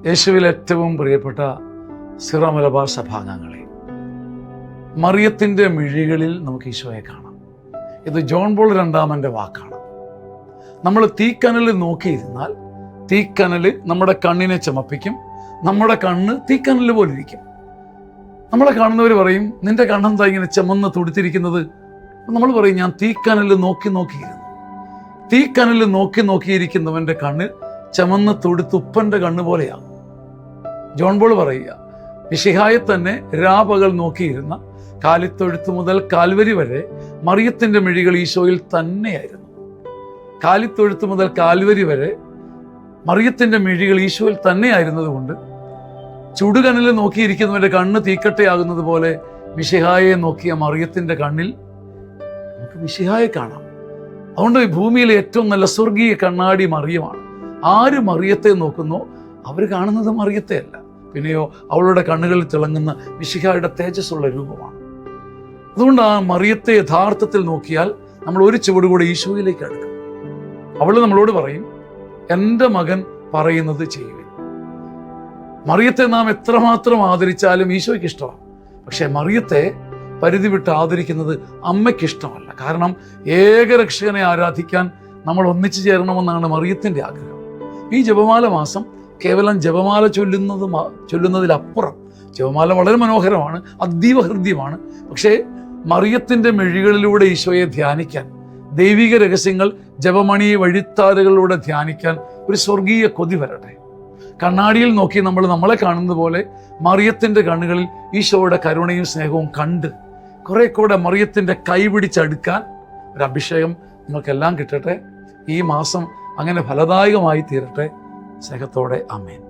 യേശുവിൽ ഏറ്റവും പ്രിയപ്പെട്ട സിറോ മലബാർ സഭാംഗങ്ങളെ, മറിയത്തിൻ്റെ മിഴികളിൽ നമുക്ക് ഈശോയെ കാണാം. ഇത് ജോൺ പോൾ രണ്ടാമൻ്റെ വാക്കാണ്. നമ്മൾ തീക്കനൽ നോക്കിയിരുന്നാൽ തീക്കനൽ നമ്മുടെ കണ്ണിനെ ചമപ്പിക്കും. നമ്മുടെ കണ്ണ് തീക്കനൽ പോലെ ഇരിക്കും. നമ്മളെ കാണുന്നവർ പറയും, നിന്റെ കണ്ണെന്താ ഇങ്ങനെ ചെമന്ന് തുടുത്തിരിക്കുന്നത്? നമ്മൾ പറയും, ഞാൻ തീക്കനൽ നോക്കിയിരുന്നു. തീക്കനൽ നോക്കിയിരിക്കുന്നവൻ്റെ കണ്ണ് ചെമന്ന് തുടുത്ത് ഉപ്പൻ്റെ കണ്ണ് പോലെയാണ്. ജോൺ പോൾ പറയുക, മിശിഹായെ തന്നെ രാപകൽ നോക്കിയിരുന്ന കാലിത്തൊഴുത്ത് മുതൽ കാൽവരി വരെ മറിയത്തിൻ്റെ മിഴികൾ ഈശോയിൽ തന്നെയായിരുന്നു. കാലിത്തൊഴുത്ത് മുതൽ കാൽവരി വരെ മറിയത്തിൻ്റെ മിഴികൾ ഈശോയിൽ തന്നെയായിരുന്നത് കൊണ്ട് ചുടുകനൽ നോക്കിയിരിക്കുന്നവൻ്റെ കണ്ണ് തീക്കട്ടയാകുന്നത് പോലെ മിശിഹായെ നോക്കിയ മറിയത്തിൻ്റെ കണ്ണിൽ നമുക്ക് മിശിഹായെ കാണാം. അതുകൊണ്ട് ഈ ഭൂമിയിലെ ഏറ്റവും നല്ല സ്വർഗീയ കണ്ണാടി മറിയമാണ്. ആര് മറിയത്തെ നോക്കുന്നോ അവർ കാണുന്നത് മറിയത്തെ അല്ല, പിന്നെയോ അവളുടെ കണ്ണുകളിൽ തിളങ്ങുന്ന മിശിഹായുടെ തേജസ്സുള്ള രൂപമാണ്. അതുകൊണ്ട് ആ മറിയത്തെ യഥാർത്ഥത്തിൽ നോക്കിയാൽ നമ്മൾ ഒരു ചുവടുകൂടെ ഈശോയിലേക്ക് അടുക്കും. അവൾ നമ്മളോട് പറയും, എൻ്റെ മകൻ പറയുന്നത് ചെയ്യുവിൻ. മറിയത്തെ നാം എത്രമാത്രം ആദരിച്ചാലും ഈശോയ്ക്ക് ഇഷ്ടമാണ്. പക്ഷേ മറിയത്തെ പരിധി വിട്ട് ആദരിക്കുന്നത് അമ്മയ്ക്കിഷ്ടമല്ല. കാരണം ഏകരക്ഷകനെ ആരാധിക്കാൻ നമ്മൾ ഒന്നിച്ചു ചേരണമെന്നാണ് മറിയത്തിൻ്റെ ആഗ്രഹം. ഈ ജപമാല മാസം കേവലം ജപമാല ചൊല്ലുന്നതിലപ്പുറം, ജപമാല വളരെ മനോഹരമാണ്, അതീവ ഹൃദ്യമാണ്. പക്ഷേ മറിയത്തിൻ്റെ മിഴികളിലൂടെ ഈശോയെ ധ്യാനിക്കാൻ, ദൈവിക രഹസ്യങ്ങൾ ജപമണി വഴിത്താരകളിലൂടെ ധ്യാനിക്കാൻ ഒരു സ്വർഗീയ കൊതി വരട്ടെ. കണ്ണാടിയിൽ നോക്കി നമ്മൾ നമ്മളെ കാണുന്നത് പോലെ മറിയത്തിൻ്റെ കണ്ണുകളിൽ ഈശോയുടെ കരുണയും സ്നേഹവും കണ്ട് കുറെ കൂടെ മറിയത്തിൻ്റെ കൈ പിടിച്ചെടുക്കാൻ ഒരു അഭിഷേകം നിങ്ങൾക്കെല്ലാം കിട്ടട്ടെ. ഈ മാസം അങ്ങനെ ഫലദായകമായി തീരട്ടെ. സ്നേഹത്തോടെ, ആമേൻ.